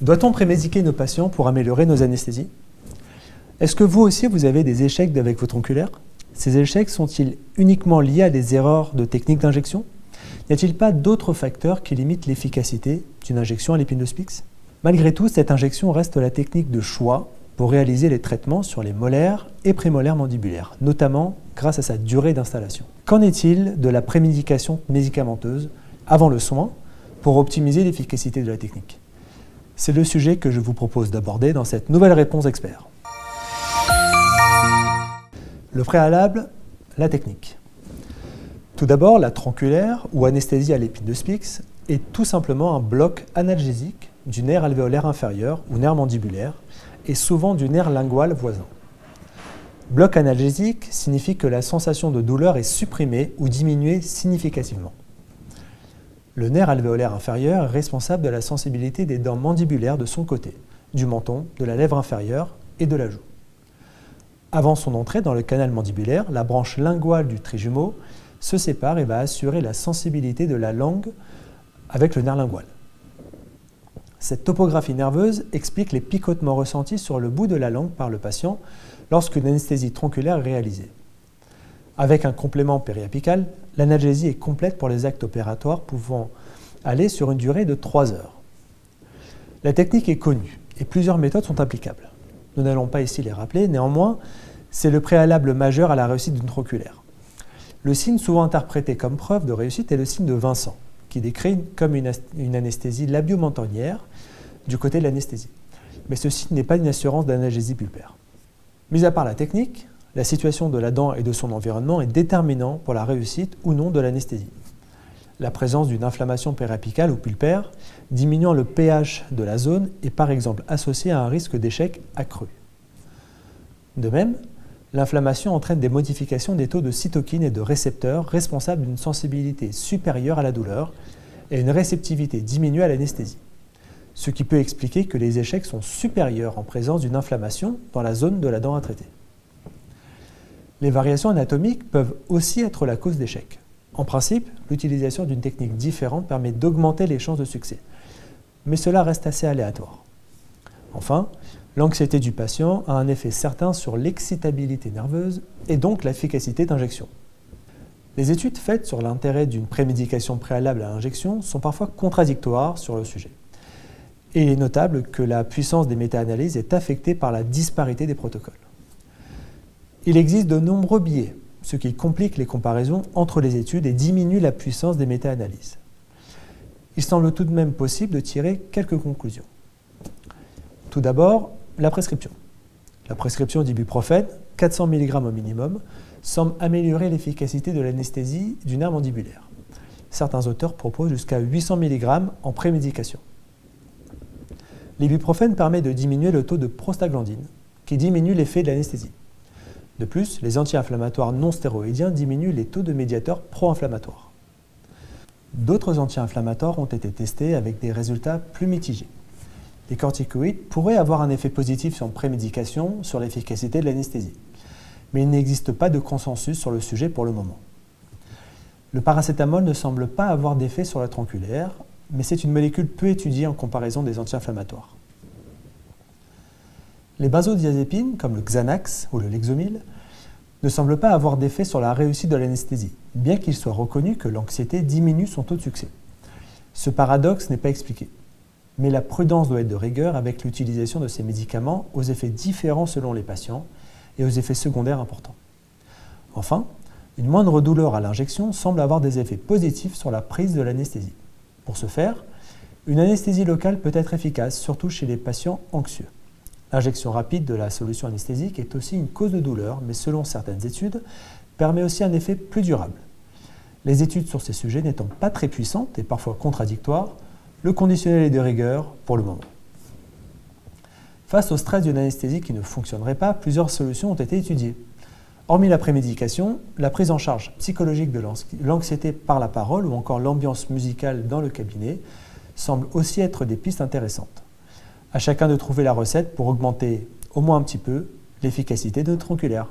Doit-on prémédiquer nos patients pour améliorer nos anesthésies? Est-ce que vous aussi, vous avez des échecs avec vos tronculaires? Ces échecs sont-ils uniquement liés à des erreurs de technique d'injection? N'y a-t-il pas d'autres facteurs qui limitent l'efficacité d'une injection à l'épine de Spix? Malgré tout, cette injection reste la technique de choix pour réaliser les traitements sur les molaires et prémolaires mandibulaires, notamment grâce à sa durée d'installation. Qu'en est-il de la prémédication médicamenteuse avant le soin pour optimiser l'efficacité de la technique? C'est le sujet que je vous propose d'aborder dans cette nouvelle réponse expert. Le préalable, la technique. Tout d'abord, la tronculaire ou anesthésie à l'épine de Spix est tout simplement un bloc analgésique du nerf alvéolaire inférieur ou nerf mandibulaire et souvent du nerf lingual voisin. Bloc analgésique signifie que la sensation de douleur est supprimée ou diminuée significativement. Le nerf alvéolaire inférieur est responsable de la sensibilité des dents mandibulaires de son côté, du menton, de la lèvre inférieure et de la joue. Avant son entrée dans le canal mandibulaire, la branche linguale du trijumeau se sépare et va assurer la sensibilité de la langue avec le nerf lingual. Cette topographie nerveuse explique les picotements ressentis sur le bout de la langue par le patient lorsqu'une anesthésie tronculaire est réalisée. Avec un complément périapical, l'analgésie est complète pour les actes opératoires pouvant aller sur une durée de 3 heures. La technique est connue et plusieurs méthodes sont applicables. Nous n'allons pas ici les rappeler, néanmoins, c'est le préalable majeur à la réussite d'une tronculaire. Le signe souvent interprété comme preuve de réussite est le signe de Vincent, qui décrit comme une anesthésie labio-mentonnière du côté de l'anesthésie. Mais ceci n'est pas une assurance d'analgésie pulpaire. Mis à part la technique, la situation de la dent et de son environnement est déterminant pour la réussite ou non de l'anesthésie. La présence d'une inflammation périapicale ou pulpaire diminuant le pH de la zone est par exemple associée à un risque d'échec accru. De même, l'inflammation entraîne des modifications des taux de cytokines et de récepteurs responsables d'une sensibilité supérieure à la douleur et une réceptivité diminuée à l'anesthésie, ce qui peut expliquer que les échecs sont supérieurs en présence d'une inflammation dans la zone de la dent à traiter. Les variations anatomiques peuvent aussi être la cause d'échec. En principe, l'utilisation d'une technique différente permet d'augmenter les chances de succès, mais cela reste assez aléatoire. Enfin, l'anxiété du patient a un effet certain sur l'excitabilité nerveuse et donc l'efficacité d'injection. Les études faites sur l'intérêt d'une prémédication préalable à l'injection sont parfois contradictoires sur le sujet. Et il est notable que la puissance des méta-analyses est affectée par la disparité des protocoles. Il existe de nombreux biais, ce qui complique les comparaisons entre les études et diminue la puissance des méta-analyses. Il semble tout de même possible de tirer quelques conclusions. Tout d'abord, la prescription. La prescription d'ibuprofène, 400 mg au minimum, semble améliorer l'efficacité de l'anesthésie du nerf mandibulaire. Certains auteurs proposent jusqu'à 800 mg en prémédication. L'ibuprofène permet de diminuer le taux de prostaglandine, qui diminue l'effet de l'anesthésie. De plus, les anti-inflammatoires non stéroïdiens diminuent les taux de médiateurs pro-inflammatoires. D'autres anti-inflammatoires ont été testés avec des résultats plus mitigés. Les corticoïdes pourraient avoir un effet positif en prémédication sur l'efficacité de l'anesthésie, mais il n'existe pas de consensus sur le sujet pour le moment. Le paracétamol ne semble pas avoir d'effet sur la tronculaire, mais c'est une molécule peu étudiée en comparaison des anti-inflammatoires. Les benzodiazépines, comme le Xanax ou le Lexomil, ne semblent pas avoir d'effet sur la réussite de l'anesthésie, bien qu'il soit reconnu que l'anxiété diminue son taux de succès. Ce paradoxe n'est pas expliqué, mais la prudence doit être de rigueur avec l'utilisation de ces médicaments aux effets différents selon les patients et aux effets secondaires importants. Enfin, une moindre douleur à l'injection semble avoir des effets positifs sur la prise de l'anesthésie. Pour ce faire, une anesthésie locale peut être efficace, surtout chez les patients anxieux. L'injection rapide de la solution anesthésique est aussi une cause de douleur, mais selon certaines études, permet aussi un effet plus durable. Les études sur ces sujets n'étant pas très puissantes et parfois contradictoires, le conditionnel est de rigueur pour le moment. Face au stress d'une anesthésie qui ne fonctionnerait pas, plusieurs solutions ont été étudiées. Hormis la prémédication, la prise en charge psychologique de l'anxiété par la parole ou encore l'ambiance musicale dans le cabinet semblent aussi être des pistes intéressantes. À chacun de trouver la recette pour augmenter, au moins un petit peu, l'efficacité de notre tronculaire.